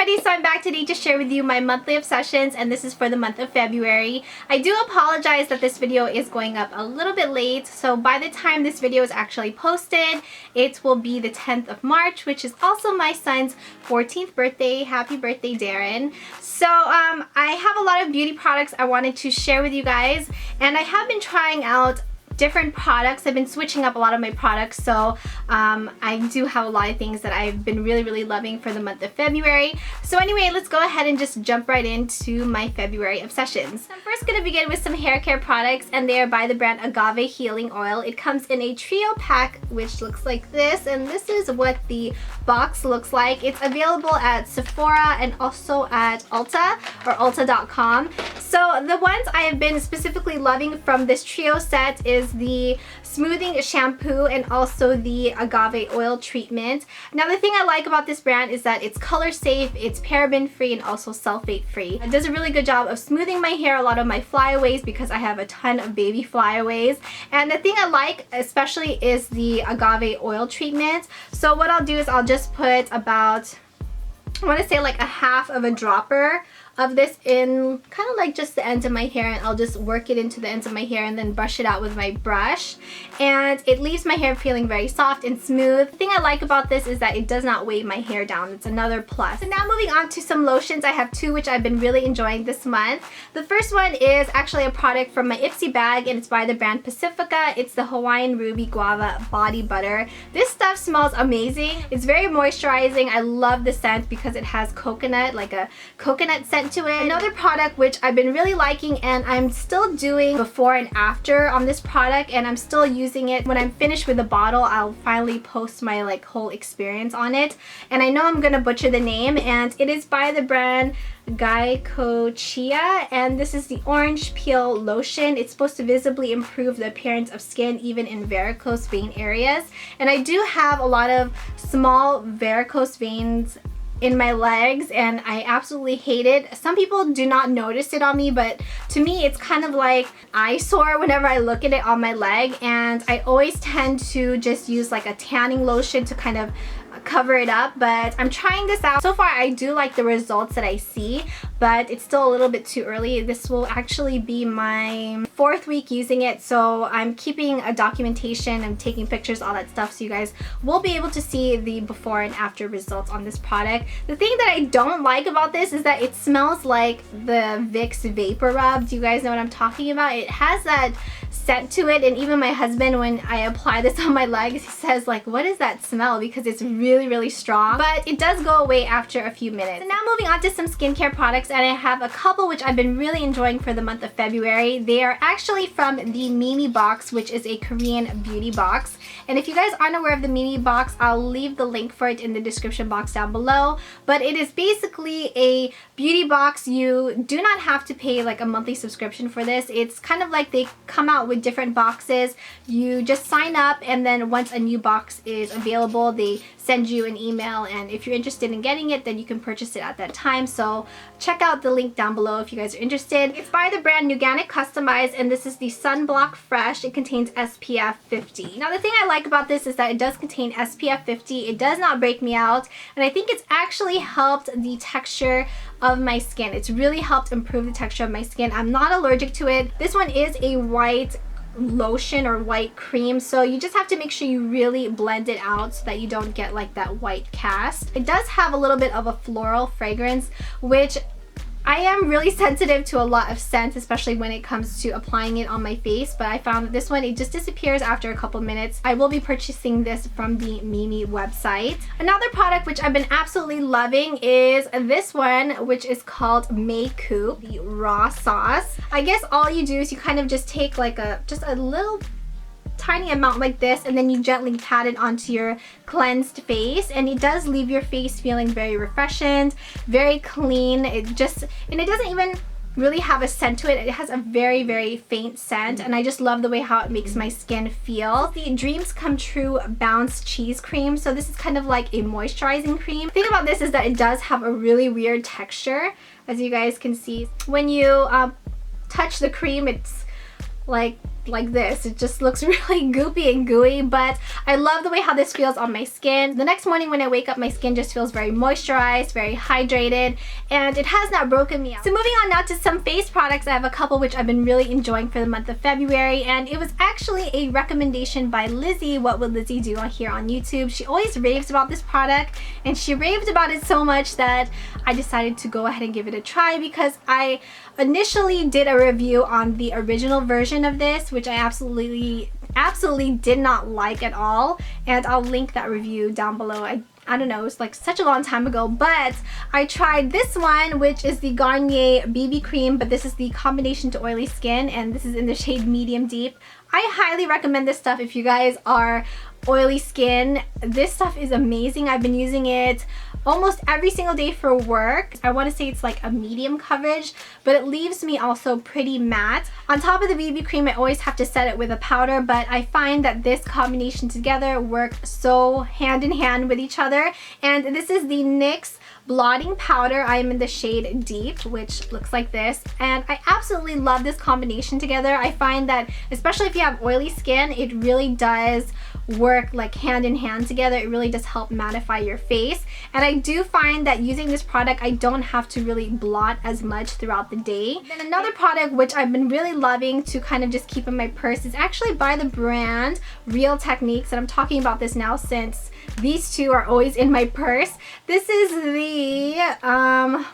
everybody, so I'm back today to share with you my monthly obsessions, and this is for the month of February. I do apologize that this video is going up a little bit late, so by the time this video is actually posted, it will be the 10th of March, which is also my son's 14th birthday. Happy birthday, Darren. So I have a lot of beauty products I wanted to share with you guys, and I have been trying out different products. I've been switching up a lot of my products, so I do have a lot of things that I've been really loving for the month of February. So anyway, let's go ahead and just jump right into my February obsessions. I'm first going to begin with some hair care products, and they are by the brand Agave Healing Oil. It comes in a trio pack which looks like this, and this is what the box looks like. It's available at Sephora and also at Ulta or Ulta.com. So the ones I have been specifically loving from this trio set is the smoothing shampoo and also the agave oil treatment. Now the thing I like about this brand is that it's color safe, it's paraben free, and also sulfate free. It does a really good job of smoothing my hair, a lot of my flyaways, because I have a ton of baby flyaways. And the thing I like especially is the agave oil treatment. So what I'll do is I'll just put about, I want to say like a half of a dropper of this in kind of like just the ends of my hair, and I'll just work it into the ends of my hair and then brush it out with my brush, and it leaves my hair feeling very soft and smooth. The thing I like about this is that it does not weigh my hair down. It's another plus. So now moving on to some lotions. I have two which I've been really enjoying this month. The first one is actually a product from my Ipsy bag, and it's by the brand Pacifica. It's the Hawaiian Ruby Guava Body Butter. This stuff smells amazing. It's very moisturizing. I love the scent because it has coconut, like a coconut scent to it. Another product which I've been really liking, and I'm still doing before and after on this product, and I'm still using it. When I'm finished with the bottle, I'll finally post my like whole experience on it, and I know I'm gonna butcher the name, and it is by the brand Glycochia, and this is the orange peel lotion. It's supposed to visibly improve the appearance of skin even in varicose vein areas, and I do have a lot of small varicose veins in my legs, and I absolutely hate it. Some people do not notice it on me, but to me it's kind of like eyesore whenever I look at it on my leg, and I always tend to just use like a tanning lotion to kind of cover it up. But I'm trying this out. So far I do like the results that I see, but it's still a little bit too early. This will actually be my 4th week using it, so I'm keeping a documentation and taking pictures, all that stuff, so you guys will be able to see the before and after results on this product. The thing that I don't like about this is that it smells like the Vicks Vapor Rub. Do you guys know what I'm talking about? It has that scent to it, and even my husband, when I apply this on my legs, he says like, what is that smell? Because it's really strong, but it does go away after a few minutes. So now moving on to some skincare products, and I have a couple which I've been really enjoying for the month of February. They are actually from the Mimi box, which is a Korean beauty box, and if you guys aren't aware of the Mimi box, I'll leave the link for it in the description box down below. But it is basically a beauty box. You do not have to pay like a monthly subscription for this. It's kind of like they come out with different boxes. You just sign up, and then once a new box is available, they send you an email, and if you're interested in getting it, then you can purchase it at that time. So check out the link down below if you guys are interested. It's by the brand Nuganic Customized, and this is the Sunblock Fresh. It contains SPF 50. Now the thing I like about this is that it does contain SPF 50. It does not break me out, and I think it's actually helped the texture of my skin. It's really helped improve the texture of my skin. I'm not allergic to it. This one is a white lotion or white cream, so you just have to make sure you really blend it out so that you don't get like that white cast. It does have a little bit of a floral fragrance, which I am really sensitive to a lot of scents, especially when it comes to applying it on my face, but I found that this one, it just disappears after a couple minutes. I will be purchasing this from the Mimi website. Another product which I've been absolutely loving is this one, which is called Maycoop, the raw sauce. I guess all you do is you kind of just take like just a little tiny amount like this, and then you gently pat it onto your cleansed face, and it does leave your face feeling very refreshed, very clean. It doesn't even really have a scent to it. It has a very faint scent, and I just love the way how it makes my skin feel. The Dreams Come True Bounce Cheese Cream. So this is kind of like a moisturizing cream. The thing about this is that it does have a really weird texture, as you guys can see. When you touch the cream, it's like like this. It just looks really goopy and gooey, but I love the way how this feels on my skin. The next morning when I wake up, my skin just feels very moisturized, very hydrated, and it has not broken me out. So moving on now to some face products, I have a couple which I've been really enjoying for the month of February, and it was actually a recommendation by Lizzie, What Would Lizzie Do, here on YouTube. She always raves about this product, and she raved about it so much that I decided to go ahead and give it a try, because I initially did a review on the original version of this, which I absolutely did not like at all, and I'll link that review down below. I don't know, it was like such a long time ago, but I tried this one, which is the Garnier BB cream, but this is the combination to oily skin, and this is in the shade medium deep. I highly recommend this stuff if you guys are oily skin. This stuff is amazing. I've been using it almost every single day for work. I want to say it's like a medium coverage, but it leaves me also pretty matte. On top of the BB cream, I always have to set it with a powder, but I find that this combination together work so hand in hand with each other. And this is the NYX blotting powder. I am in the shade Deep, which looks like this, and I absolutely love this combination together. I find that especially if you have oily skin, it really does work like hand in hand together. It really does help mattify your face, and I do find that using this product, I don't have to really blot as much throughout the day. Then another product which I've been really loving to kind of just keep in my purse is actually by the brand Real Techniques, and I'm talking about this now since these two are always in my purse. This is the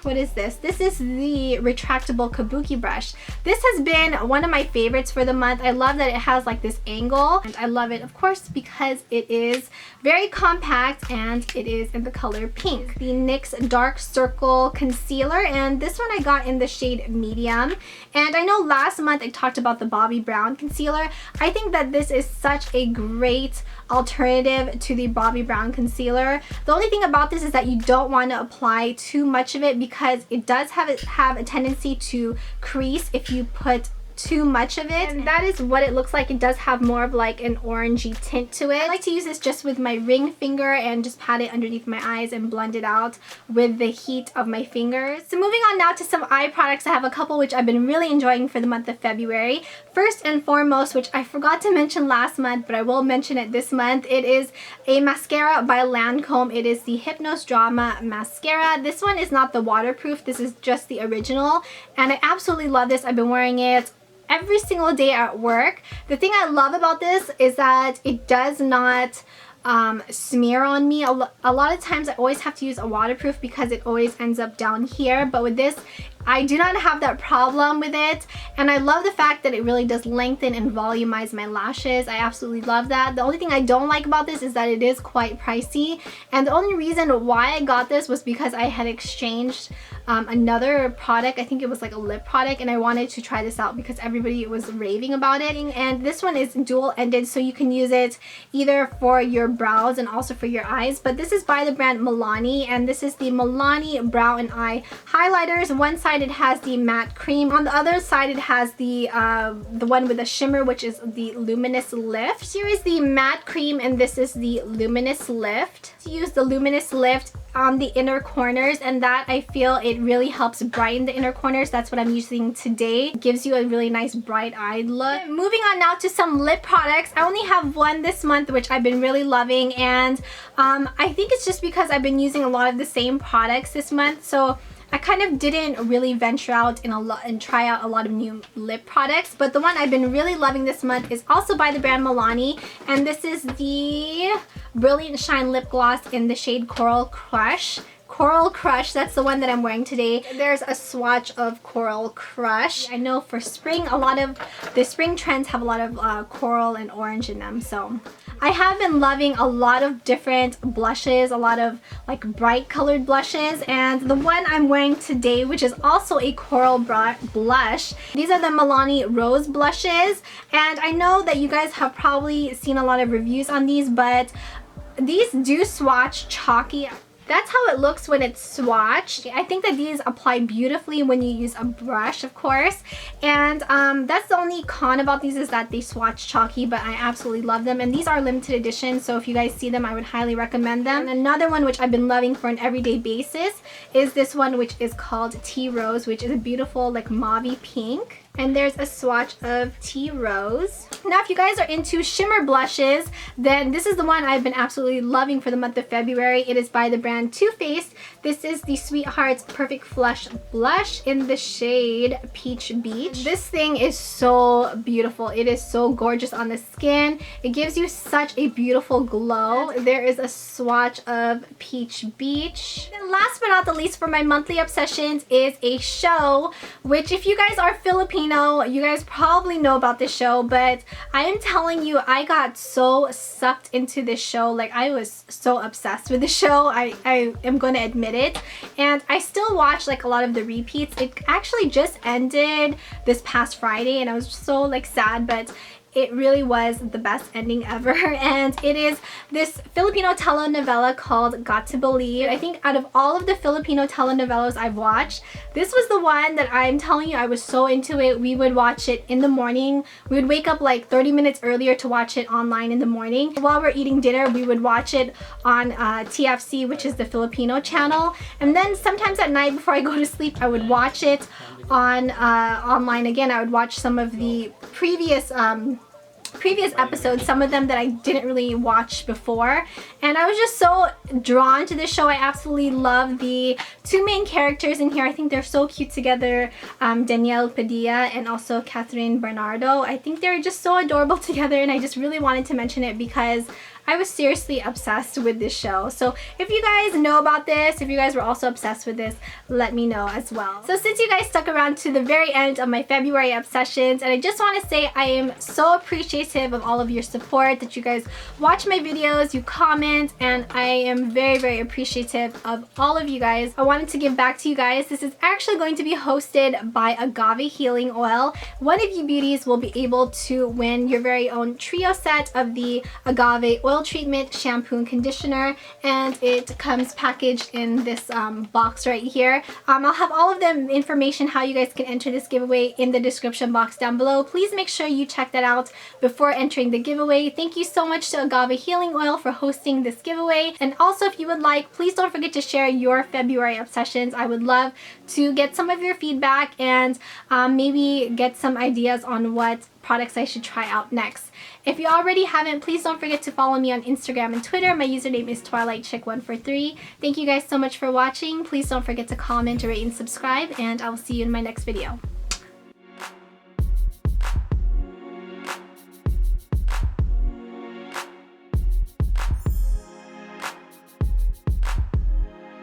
what is this? This is the retractable kabuki brush. This has been one of my favorites for the month. I love that it has like this angle, and I love it of course because it is very compact and it is in the color pink. The NYX Dark Circle Concealer, and this one I got in the shade medium. And I know last month I talked about the Bobbi Brown concealer. I think that this is such a great alternative to the Bobbi Brown concealer. The only thing about this is that you don't want to apply too much of it because it does have a tendency to crease if you put too much of it, and that is what it looks like. It does have more of like an orangey tint to it. I like to use this just with my ring finger and just pat it underneath my eyes and blend it out with the heat of my fingers. So moving on now to some eye products, I have a couple which I've been really enjoying for the month of February. First and foremost, which I forgot to mention last month, but I will mention it this month, it is a mascara by Lancome. It is the Hypnose Drama Mascara. This one is not the waterproof, this is just the original, and I absolutely love this. I've been wearing it every single day at work. The thing I love about this is that it does not smear on me. A lot of times I always have to use a waterproof because it always ends up down here, but with this I do not have that problem with it, and I love the fact that it really does lengthen and volumize my lashes. I absolutely love that. The only thing I don't like about this is that it is quite pricey, and the only reason why I got this was because I had exchanged another product. I think it was like a lip product, and I wanted to try this out because everybody was raving about it. And this one is dual-ended, so you can use it either for your brows and also for your eyes. But this is by the brand Milani, and this is the Milani Brow and Eye Highlighters. One side it has the matte cream, on the other side it has the one with the shimmer, which is the Luminous Lift. Here is the matte cream, and this is the Luminous Lift. To use the Luminous Lift on the inner corners, and that I feel it really helps brighten the inner corners. That's what I'm using today. It gives you a really nice bright-eyed look. Moving on now to some lip products. I only have one this month which I've been really loving, and I think it's just because I've been using a lot of the same products this month, so I kind of didn't really venture out and try out a lot of new lip products. But the one I've been really loving this month is also by the brand Milani, and this is the Brilliant Shine Lip Gloss in the shade Coral Crush. Coral Crush, that's the one that I'm wearing today. There's a swatch of Coral Crush. I know for spring, a lot of the spring trends have a lot of coral and orange in them, so I have been loving a lot of different blushes, a lot of like bright colored blushes, and the one I'm wearing today, which is also a coral blush, these are the Milani Rose blushes, and I know that you guys have probably seen a lot of reviews on these, but these do swatch chalky. That's how it looks when it's swatched. I think that these apply beautifully when you use a brush, of course. And that's the only con about these, is that they swatch chalky, but I absolutely love them. And these are limited edition, so if you guys see them, I would highly recommend them. And another one which I've been loving for an everyday basis is this one, which is called Tea Rose, which is a beautiful like mauve pink. And there's a swatch of Tea Rose. Now, if you guys are into shimmer blushes, then this is the one I've been absolutely loving for the month of February. It is by the brand Too Faced. This is the Sweethearts Perfect Flush Blush in the shade Peach Beach. This thing is so beautiful. It is so gorgeous on the skin. It gives you such a beautiful glow. There is a swatch of Peach Beach. And last but not the least for my monthly obsessions is a show, which if you guys are Filipino, you guys probably know about this show, but I am telling you, I got so sucked into this show. Like, I was so obsessed with the show. I am going to admit it. And I still watch like a lot of the repeats. It actually just ended this past Friday and I was so like sad, but it really was the best ending ever. And it is this Filipino telenovela called Got to Believe. I think out of all of the Filipino telenovelas I've watched, this was the one that I'm telling you, I was so into it. We would watch it in the morning. We would wake up like 30 minutes earlier to watch it online in the morning. While we're eating dinner, we would watch it on TFC, which is the Filipino channel. And then sometimes at night before I go to sleep, I would watch it on online again. I would watch some of the previous episodes, some of them that I didn't really watch before, and I was just so drawn to this show. I absolutely love the two main characters in here. I think they're so cute together, Danielle Padilla and also Catherine Bernardo. I think they're just so adorable together, and I just really wanted to mention it because I was seriously obsessed with this show. So if you guys know about this, if you guys were also obsessed with this, let me know as well. So since you guys stuck around to the very end of my February obsessions, and I just want to say I am so appreciative of all of your support, that you guys watch my videos, you comment, and I am very, very appreciative of all of you guys. I wanted to give back to you guys. This is actually going to be hosted by Agave Healing Oil. One of you beauties will be able to win your very own trio set of the Agave Oil Treatment Shampoo and Conditioner, and it comes packaged in this box right here. I'll have all of the information how you guys can enter this giveaway in the description box down below. Please make sure you check that out before entering the giveaway. Thank you so much to Agave Healing Oil for hosting this giveaway, and also if you would like, please don't forget to share your February obsessions. I would love to get some of your feedback and maybe get some ideas on what products I should try out next. If you already haven't, please don't forget to follow me on Instagram and Twitter. My username is TwilightChick143. Thank you guys so much for watching. Please don't forget to comment, rate, and subscribe, and I will see you in my next video.